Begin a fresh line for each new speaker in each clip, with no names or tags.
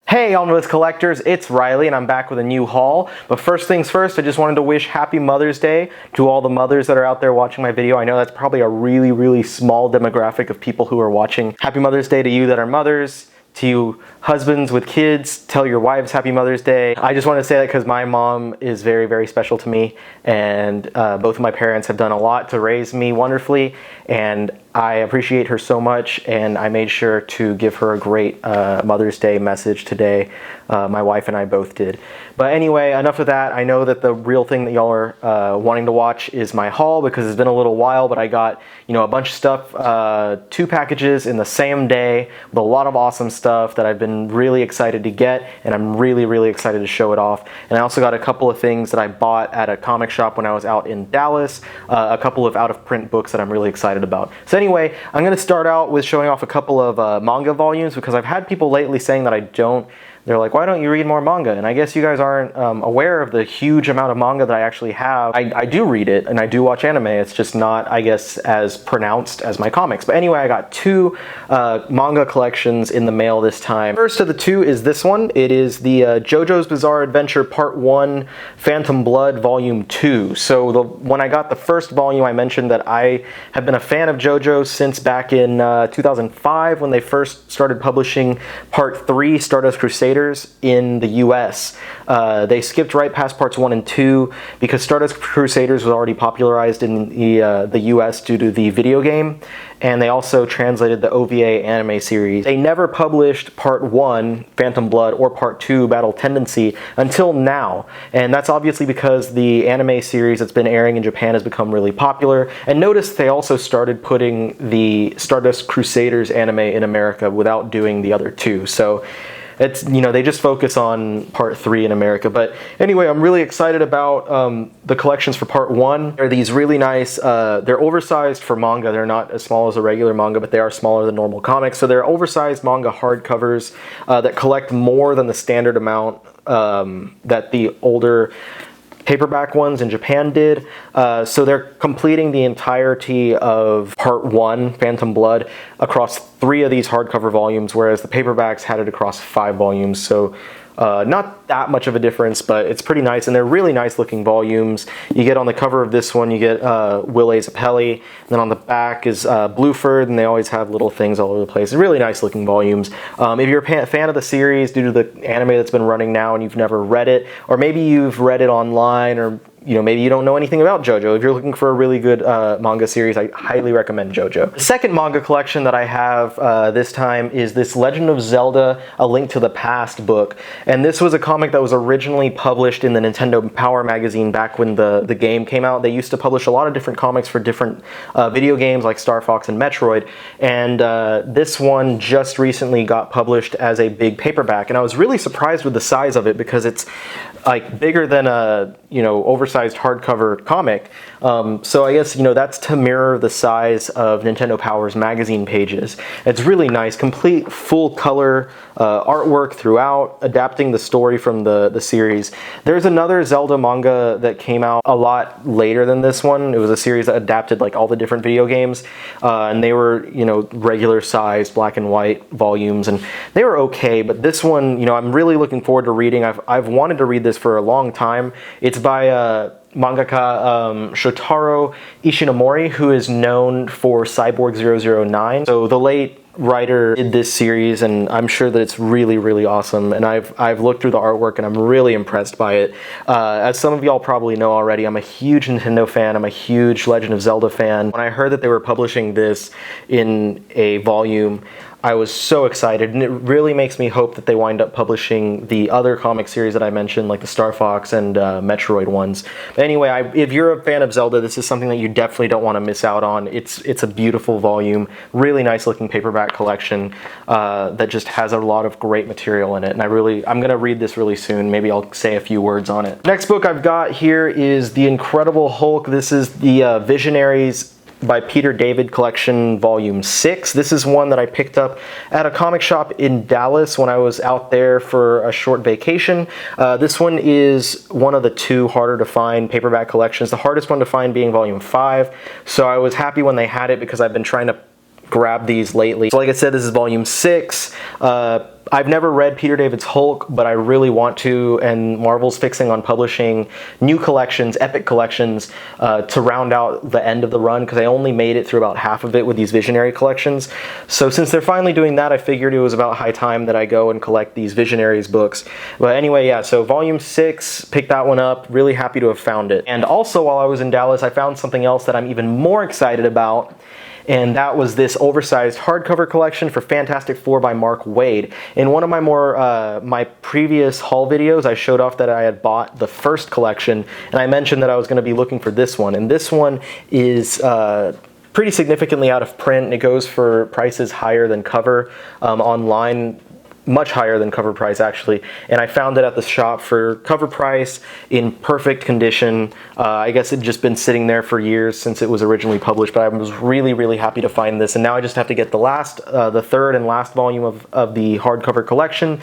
Hey Omnibus Collectors, it's Riley and I'm back with a new haul. But first things first, I just wanted to wish Happy Mother's Day to all the mothers that are out there watching my video. I know that's probably a really small demographic of people who are watching. Happy Mother's Day to you that are mothers. To you husbands with kids, tell your wives Happy Mother's Day. I just want to say that because my mom is very special to me, and both of my parents have done a lot to raise me wonderfully, and I appreciate her so much, and I made sure to give her a great Mother's Day message today. My wife and I both did. But anyway, enough of that. I know that the real thing that y'all are wanting to watch is my haul, because it's been a little while, but I got, a bunch of stuff, 2 packages in the same day with a lot of awesome stuff that I've been really excited to get, and I'm really excited to show it off. And I also got a couple of things that I bought at a comic shop when I was out in Dallas, a couple of out-of-print books that I'm really excited about. So anyway, I'm going to start out with showing off a couple of manga volumes, because I've had people lately saying that I don't. They're like, why don't you read more manga? And I guess you guys aren't aware of the huge amount of manga that I actually have. I do read it, and I do watch anime. It's just not, I guess, as pronounced as my comics. But anyway, I got 2 manga collections in the mail this time. First of the 2 is this one. It is the JoJo's Bizarre Adventure Part 1 Phantom Blood Volume 2. So when I got the first volume, I mentioned that I have been a fan of JoJo since back in 2005 when they first started publishing Part 3, Stardust Crusaders, in the US. They skipped right past parts 1 and 2 because Stardust Crusaders was already popularized in the US due to the video game, and they also translated the OVA anime series. They never published Part 1, Phantom Blood, or Part 2, Battle Tendency, until now. And that's obviously because the anime series that's been airing in Japan has become really popular. And notice they also started putting the Stardust Crusaders anime in America without doing the other 2. So it's, they just focus on Part 3 in America. But anyway, I'm really excited about the collections for Part 1. They're these really nice, they're oversized for manga. They're not as small as a regular manga, but they are smaller than normal comics. So they're oversized manga hardcovers that collect more than the standard amount that the older paperback ones in Japan did. So they're completing the entirety of Part 1, Phantom Blood, across 3 of these hardcover volumes, whereas the paperbacks had it across 5 volumes. So not that much of a difference, but it's pretty nice, and they're really nice looking volumes. You get on the cover of this one, you get Will A. Zappelli, and then on the back is Bluford, and they always have little things all over the place. Really nice looking volumes. If you're a fan of the series due to the anime that's been running now and you've never read it, or maybe you've read it online, or maybe you don't know anything about JoJo. If you're looking for a really good manga series, I highly recommend JoJo. The second manga collection that I have this time is this Legend of Zelda: A Link to the Past book. And this was a comic that was originally published in the Nintendo Power magazine back when the game came out. They used to publish a lot of different comics for different video games like Star Fox and Metroid. And this one just recently got published as a big paperback. And I was really surprised with the size of it, because it's like bigger than a oversized hardcover comic. So I guess that's to mirror the size of Nintendo Power's magazine pages. It's really nice, complete full color artwork throughout, adapting the story from the series. There's another Zelda manga that came out a lot later than this one. It was a series that adapted like all the different video games, and they were regular sized black and white volumes, and they were okay. But this one, I'm really looking forward to reading. I've wanted to read this for a long time. It's by mangaka Shotaro Ishinomori, who is known for Cyborg 009. So the late writer did this series, and I'm sure that it's really awesome, and I've looked through the artwork and I'm really impressed by it. As some of y'all probably know already, I'm a huge Nintendo fan. I'm a huge Legend of Zelda fan. When I heard that they were publishing this in a volume, I was so excited, and it really makes me hope that they wind up publishing the other comic series that I mentioned, like the Star Fox and Metroid ones. But anyway, if you're a fan of Zelda, this is something that you definitely don't want to miss out on. It's a beautiful volume, really nice looking paperback collection that just has a lot of great material in it, and I'm going to read this really soon. Maybe I'll say a few words on it. Next book I've got here is The Incredible Hulk. This is the Visionaries by Peter David collection, volume 6. This is one that I picked up at a comic shop in Dallas when I was out there for a short vacation. This one is one of the 2 harder to find paperback collections, the hardest one to find being volume 5. So I was happy when they had it, because I've been trying to grab these lately. So like I said, this is volume 6. I've never read Peter David's Hulk, but I really want to, and Marvel's fixing on publishing new collections, epic collections, to round out the end of the run, because I only made it through about half of it with these Visionary collections. So since they're finally doing that, I figured it was about high time that I go and collect these Visionaries books. But anyway, yeah, so Volume 6, picked that one up, really happy to have found it. And also while I was in Dallas, I found something else that I'm even more excited about, and that was this oversized hardcover collection for Fantastic Four by Mark Waid. In one of my my previous haul videos, I showed off that I had bought the first collection, and I mentioned that I was going to be looking for this one. And this one is pretty significantly out of print. It goes for prices higher than cover online. Much higher than cover price, actually, and I found it at the shop for cover price in perfect condition. I guess it'd just been sitting there for years since it was originally published, but I was really happy to find this, and now I just have to get the third and last volume of the hardcover collection,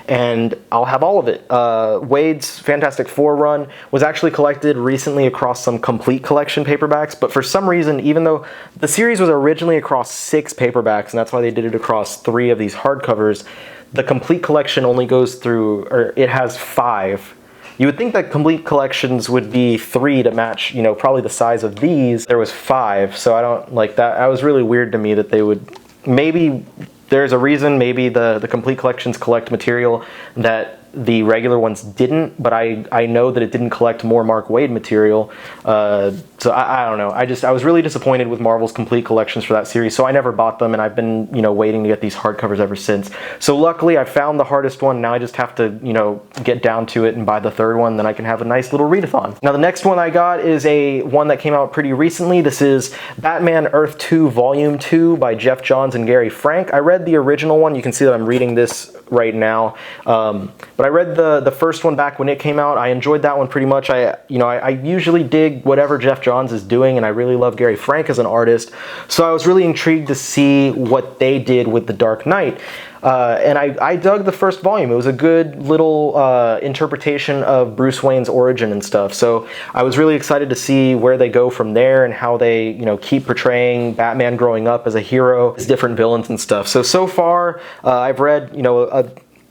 and I'll have all of it. Waid's Fantastic Four run was actually collected recently across some complete collection paperbacks, but for some reason, even though the series was originally across 6 paperbacks, and that's why they did it across 3 of these hardcovers, the complete collection only goes through, or it has 5. You would think that complete collections would be 3 to match, you know, probably the size of these. There was 5, so I don't like that. That was really weird to me that they would, maybe there's a reason, maybe the complete collections collect material that the regular ones didn't, but I know that it didn't collect more Mark Waid material, so I don't know. I was really disappointed with Marvel's complete collections for that series, so I never bought them, and I've been, you know, waiting to get these hardcovers ever since. So luckily I found the hardest one. Now I just have to, you know, get down to it and buy the third one, then I can have a nice little readathon. Now the next one I got is one that came out pretty recently. This is Batman Earth 2 Volume 2 by Geoff Johns and Gary Frank. I read the original one. You can see that I'm reading this right now, but I read the first one back when it came out. I enjoyed that one pretty much. I usually dig whatever Geoff Johns is doing, and I really love Gary Frank as an artist, so I was really intrigued to see what they did with The Dark Knight. And I dug the first volume. It was a good little interpretation of Bruce Wayne's origin and stuff. So I was really excited to see where they go from there and how they, you know, keep portraying Batman growing up as a hero, as different villains and stuff. So far, I've read, you know, a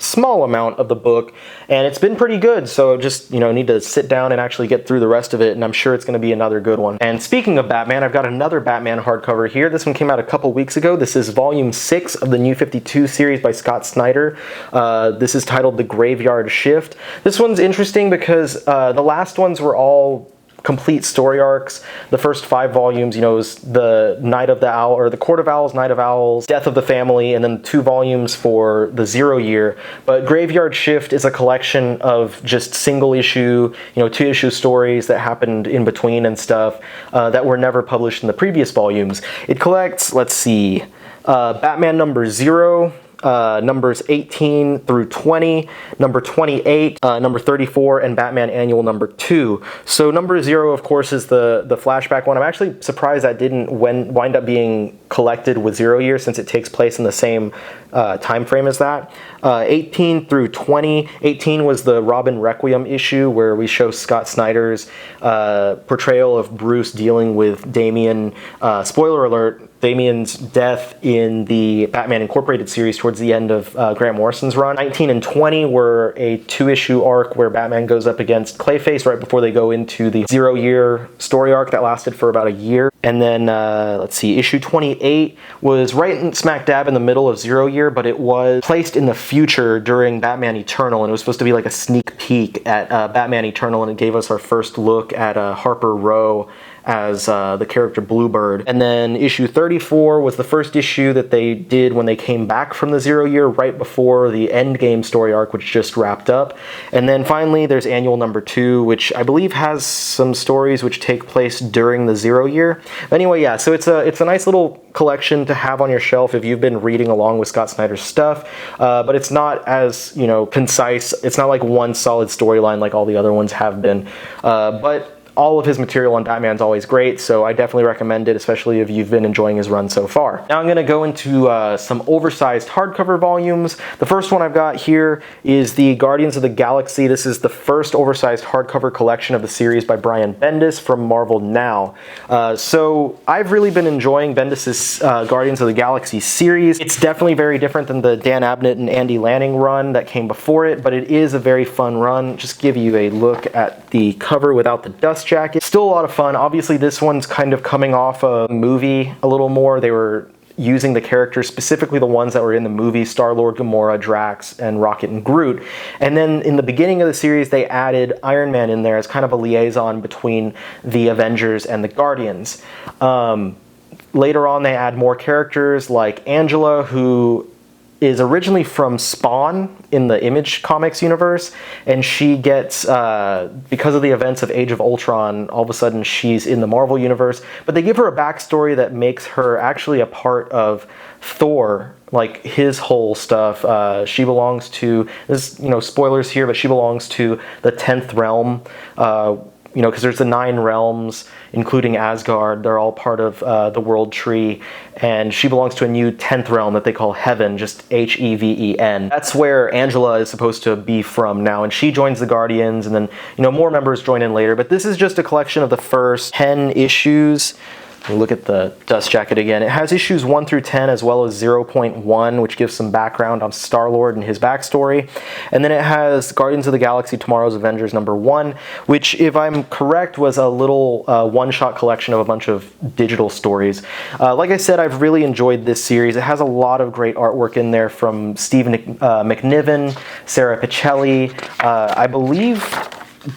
small amount of the book, and it's been pretty good, so just, you know, need to sit down and actually get through the rest of it, and I'm sure it's going to be another good one. And speaking of Batman, I've got another Batman hardcover here. This one came out a couple weeks ago. This is Volume 6 of the New 52 series by Scott Snyder. This is titled The Graveyard Shift. This one's interesting because the last ones were all complete story arcs. The first 5 volumes, you know, is the Night of the Owl, or the Court of Owls, Night of Owls, Death of the Family, and then 2 volumes for the 0 year. But Graveyard Shift is a collection of just single issue, you know, 2 issue stories that happened in between and stuff that were never published in the previous volumes. It collects, let's see, Batman number 0, numbers 18 through 20, number 28, number 34, and Batman Annual number 2. So number 0, of course, is the flashback one. I'm actually surprised that didn't wind up being collected with 0 year, since it takes place in the same time frame as that. 18 through 20. 18 was the Robin Requiem issue, where we show Scott Snyder's portrayal of Bruce dealing with Damian. Spoiler alert, Damian's death in the Batman Incorporated series towards the end of Grant Morrison's run. 19 and 20 were a 2-issue arc where Batman goes up against Clayface right before they go into the 0 year story arc that lasted for about a year. And then, let's see, issue 28 was right smack dab in the middle of 0 year, but it was placed in the future during Batman Eternal, and it was supposed to be like a sneak peek at Batman Eternal, and it gave us our first look at Harper Row as the character Bluebird. And then issue 34 was the first issue that they did when they came back from the 0 year, right before the Endgame story arc, which just wrapped up. And then finally there's Annual number 2, which I believe has some stories which take place during the 0 year. Anyway, yeah, so it's a nice little collection to have on your shelf if you've been reading along with Scott Snyder's stuff, but it's not as, you know, concise. It's not like one solid storyline like all the other ones have been, but all of his material on Batman's always great, so I definitely recommend it, especially if you've been enjoying his run so far. Now I'm going to go into some oversized hardcover volumes. The first one I've got here is the Guardians of the Galaxy. This is the first oversized hardcover collection of the series by Brian Bendis from Marvel Now. So I've really been enjoying Bendis's Guardians of the Galaxy series. It's definitely very different than the Dan Abnett and Andy Lanning run that came before it, but it is a very fun run. Just give you a look at the cover without the dust jacket. Still a lot of fun. Obviously this one's kind of coming off a movie a little more. They were using the characters, specifically the ones that were in the movie, Star-Lord, Gamora, Drax, and Rocket and Groot. And then in the beginning of the series, they added Iron Man in there as kind of a liaison between the Avengers and the Guardians. Later on, they add more characters like Angela, who is originally from Spawn in the Image Comics universe, and she gets, because of the events of Age of Ultron, all of a sudden she's in the Marvel universe, but they give her a backstory that makes her actually a part of Thor, like his whole stuff. She belongs to, this, spoilers here, but she belongs to the 10th realm, because there's the 9 realms, including Asgard. They're all part of the World Tree, and she belongs to a new 10th realm that they call Heaven, just Heaven. That's where Angela is supposed to be from now, and she joins the Guardians, and then, more members join in later. But this is just a collection of the first 10 issues. Look at the dust jacket again. It has issues 1 through 10 as well as 0.1, which gives some background on Star-Lord and his backstory. And then it has Guardians of the Galaxy Tomorrow's Avengers #1, which, if I'm correct, was a little one-shot collection of a bunch of digital stories. Like I said, I've really enjoyed this series. It has a lot of great artwork in there from Stephen McNiven, Sarah Pichelli, I believe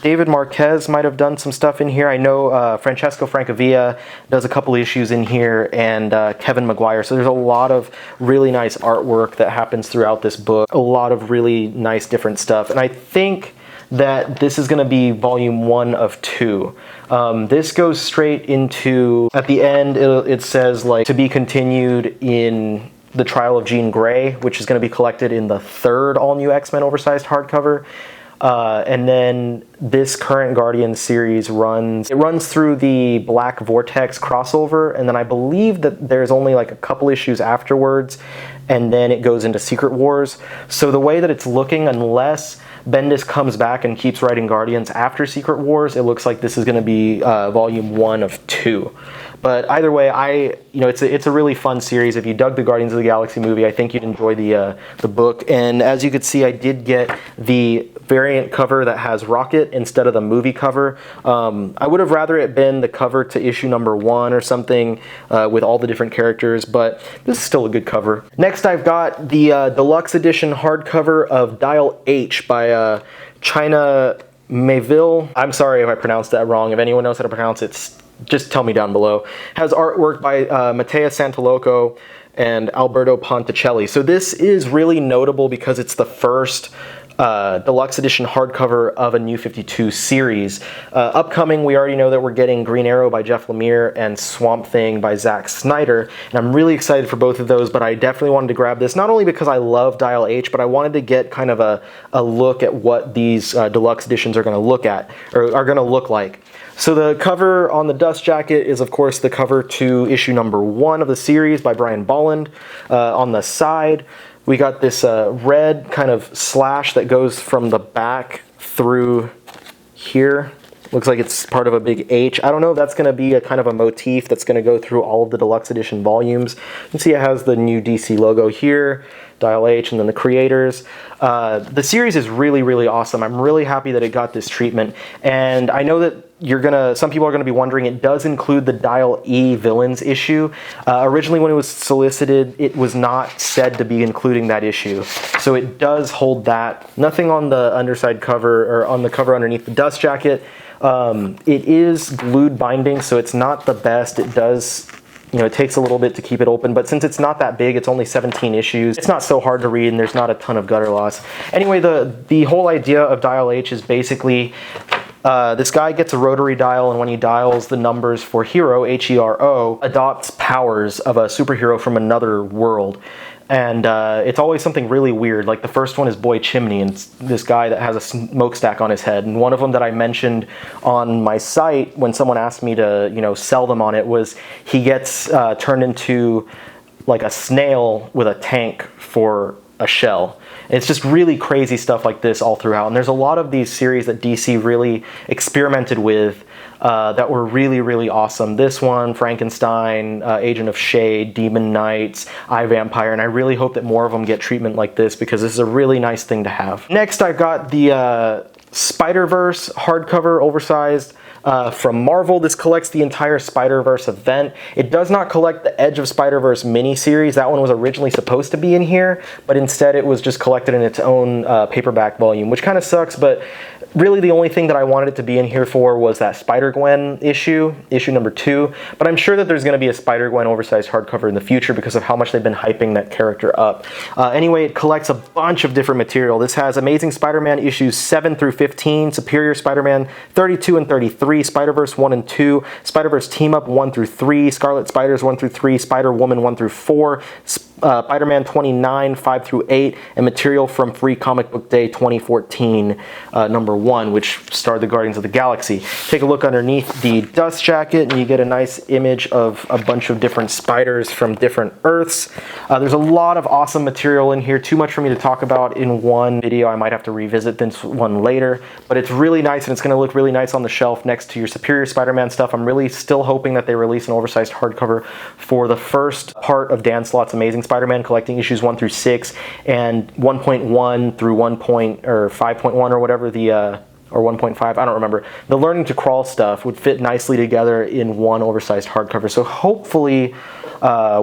David Marquez might have done some stuff in here. I know Francesco Francavilla does a couple issues in here, and Kevin Maguire. So there's a lot of really nice artwork that happens throughout this book. A lot of really nice different stuff. And I think that this is going to be volume 1 of 2. This goes straight into, at the end, it says, like, to be continued in The Trial of Jean Grey, which is going to be collected in the 3rd all-new X-Men oversized hardcover. And then this current Guardians series runs through the Black Vortex crossover, and then I believe that there's only like a couple issues afterwards, and then it goes into Secret Wars. So the way that it's looking, unless Bendis comes back and keeps writing Guardians after Secret Wars, it looks like this is going to be volume 1 of 2. But either way, it's a really fun series. If you dug the Guardians of the Galaxy movie, I think you'd enjoy the book. And as you could see, I did get the variant cover that has Rocket instead of the movie cover. I would have rather it been the cover to issue #1 or something with all the different characters, but this is still a good cover. Next, I've got the deluxe edition hardcover of Dial H by China Mayville. I'm sorry if I pronounced that wrong. If anyone knows how to pronounce it, just tell me down below. Has artwork by Matteo Santaloco and Alberto Ponticelli. So this is really notable because it's the first deluxe edition hardcover of a New 52 series. Upcoming, we already know that we're getting Green Arrow by Jeff Lemire and Swamp Thing by Zack Snyder, and I'm really excited for both of those, but I definitely wanted to grab this, not only because I love Dial H, but I wanted to get kind of a look at what these deluxe editions are going to look like. So the cover on the dust jacket is, of course, the cover to issue #1 of the series by Brian Bolland. On the side, we got this red kind of slash that goes from the back through here. Looks like it's part of a big H. I don't know if that's going to be a kind of a motif that's going to go through all of the deluxe edition volumes. You can see it has the new DC logo here, Dial H, and then the creators. The series is really, really awesome. I'm really happy that it got this treatment. And I know that some people are going to be wondering, it does include the Dial E villains issue. Originally when it was solicited, it was not said to be including that issue. So it does hold that. Nothing on the underside cover, or on the cover underneath the dust jacket. It is glued binding, so it's not the best. It does, it takes a little bit to keep it open, but since it's not that big, it's only 17 issues, it's not so hard to read, and there's not a ton of gutter loss. Anyway, the whole idea of Dial H is basically, this guy gets a rotary dial, and when he dials the numbers for Hero, Hero, adopts powers of a superhero from another world. And it's always something really weird. Like the first one is Boy Chimney, and it's this guy that has a smokestack on his head. And one of them that I mentioned on my site when someone asked me to, sell them on it was he gets turned into like a snail with a tank for a shell. It's just really crazy stuff like this all throughout. And there's a lot of these series that DC really experimented with that were really, really awesome. This one, Frankenstein, Agent of Shade, Demon Knights, iVampire, and I really hope that more of them get treatment like this because this is a really nice thing to have. Next, I've got the Spider-Verse hardcover, oversized, from Marvel. This collects the entire Spider-Verse event. It does not collect the Edge of Spider-Verse miniseries. That one was originally supposed to be in here, but instead it was just collected in its own paperback volume, which kind of sucks, but really the only thing that I wanted it to be in here for was that Spider-Gwen issue number 2, but I'm sure that there's going to be a Spider-Gwen oversized hardcover in the future because of how much they've been hyping that character up. Anyway, it collects a bunch of different material. This has Amazing Spider-Man issues 7 through 15, Superior Spider-Man 32 and 33, Spider-Verse 1 and 2, Spider-Verse Team Up 1 through 3, Scarlet Spiders 1 through 3, Spider-Woman 1 through 4, Spider-Man 29, 5 through 8, and material from Free Comic Book Day 2014, number 1, which starred the Guardians of the Galaxy. Take a look underneath the dust jacket, and you get a nice image of a bunch of different spiders from different Earths. There's a lot of awesome material in here, too much for me to talk about in one video. I might have to revisit this one later, but it's really nice, and it's going to look really nice on the shelf next to your Superior Spider-Man stuff. I'm really still hoping that they release an oversized hardcover for the first part of Dan Slott's Amazing Spider-Man, collecting issues 1 through 6 and 1.1 through 5.1 or whatever the or 1.5, I don't remember. The Learning to Crawl stuff would fit nicely together in one oversized hardcover. So hopefully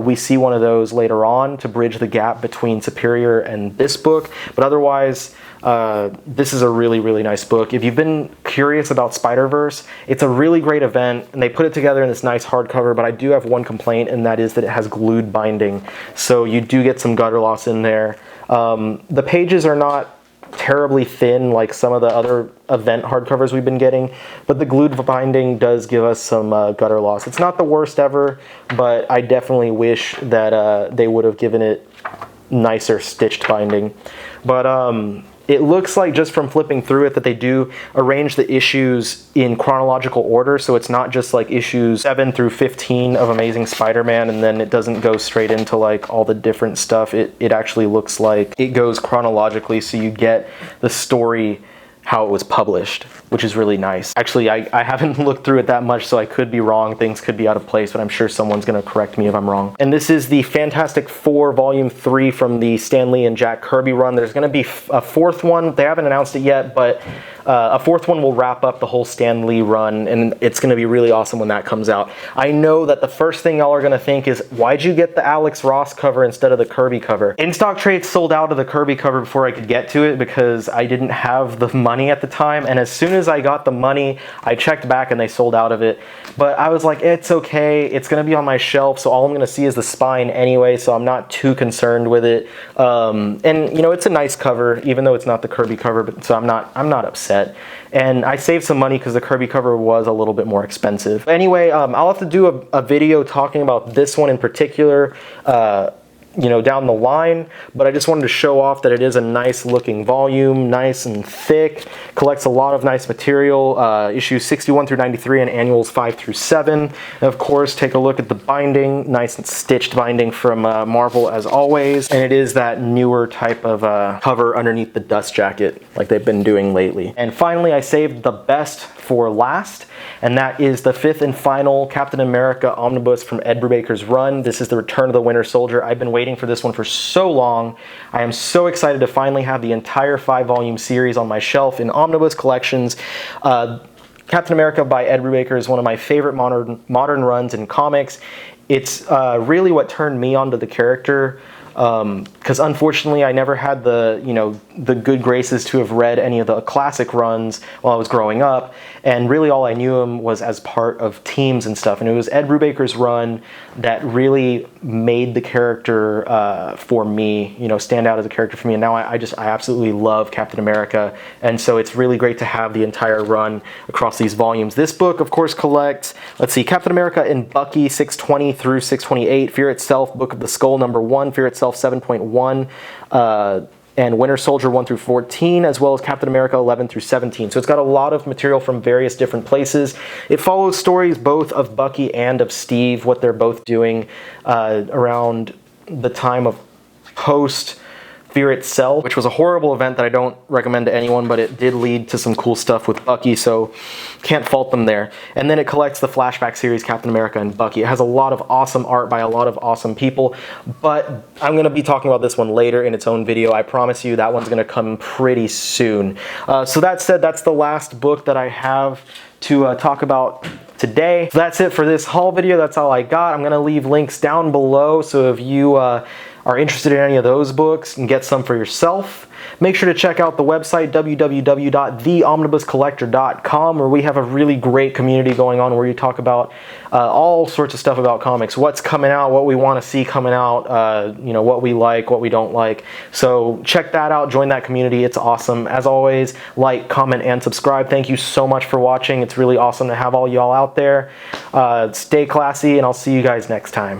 we see one of those later on to bridge the gap between Superior and this book. But otherwise, this is a really, really nice book. If you've been curious about Spider-Verse, it's a really great event, and they put it together in this nice hardcover, but I do have one complaint, and that is that it has glued binding. So you do get some gutter loss in there. The pages are not terribly thin like some of the other event hardcovers we've been getting, but the glued binding does give us some gutter loss. It's not the worst ever, but I definitely wish that they would have given it nicer stitched binding. But it looks like just from flipping through it that they do arrange the issues in chronological order, so it's not just like issues 7 through 15 of Amazing Spider-Man and then it doesn't go straight into like all the different stuff. It actually looks like it goes chronologically, so you get the story how it was published, which is really nice. Actually, I haven't looked through it that much, so I could be wrong. Things could be out of place, but I'm sure someone's gonna correct me if I'm wrong. And this is the Fantastic Four Volume 3 from the Stan Lee and Jack Kirby run. There's gonna be a fourth one. They haven't announced it yet, but a fourth one will wrap up the whole Stan Lee run, and it's gonna be really awesome when that comes out. I know that the first thing y'all are gonna think is, why'd you get the Alex Ross cover instead of the Kirby cover? In-stock trades sold out of the Kirby cover before I could get to it because I didn't have the money at the time, and as soon as I got the money, I checked back and they sold out of it. But I was like, it's okay, it's gonna be on my shelf, so all I'm gonna see is the spine anyway, so I'm not too concerned with it. And it's a nice cover, even though it's not the Kirby cover, but so I'm not upset. And I saved some money because the Kirby cover was a little bit more expensive. Anyway, I'll have to do a video talking about this one in particular down the line, but I just wanted to show off that it is a nice looking volume, nice and thick, collects a lot of nice material, issues 61 through 93 and annuals 5 through 7. And of course, take a look at the binding, nice and stitched binding from Marvel as always, and it is that newer type of cover underneath the dust jacket like they've been doing lately. And finally, I saved the best for last, and that is the 5th and final Captain America omnibus from Ed Brubaker's run. This is the Return of the Winter Soldier. I've been waiting for this one for so long. I am so excited to finally have the entire 5-volume series on my shelf in omnibus collections. Captain America by Ed Brubaker is one of my favorite modern runs in comics. It's really what turned me onto the character, because unfortunately I never had the good graces to have read any of the classic runs while I was growing up, and really all I knew him was as part of teams and stuff, and it was Ed Brubaker's run that really made the character for me, stand out as a character for me, and now I absolutely love Captain America, and so it's really great to have the entire run across these volumes. This book, of course, collects, let's see, Captain America and Bucky 620 through 628, Fear Itself, Book of the Skull #1, Fear Itself itself 7.1, and Winter Soldier 1 through 14, as well as Captain America 11 through 17. So it's got a lot of material from various different places. It follows stories both of Bucky and of Steve, what they're both doing around the time of post Fear Itself, which was a horrible event that I don't recommend to anyone, but it did lead to some cool stuff with Bucky, so can't fault them there. And then it collects the flashback series Captain America and Bucky. It has a lot of awesome art by a lot of awesome people, but I'm going to be talking about this one later in its own video. I promise you that one's going to come pretty soon. So that said, that's the last book that I have to talk about today. So that's it for this haul video. That's all I got. I'm going to leave links down below, so if you are interested in any of those books and get some for yourself, make sure to check out the website www.theomnibuscollector.com, where we have a really great community going on where you talk about all sorts of stuff about comics, what's coming out, what we want to see coming out, you know, what we like, what we don't like. So check that out, join that community. It's awesome. As always, like, comment, and subscribe. Thank you so much for watching. It's really awesome to have all y'all out there. Stay classy, and I'll see you guys next time.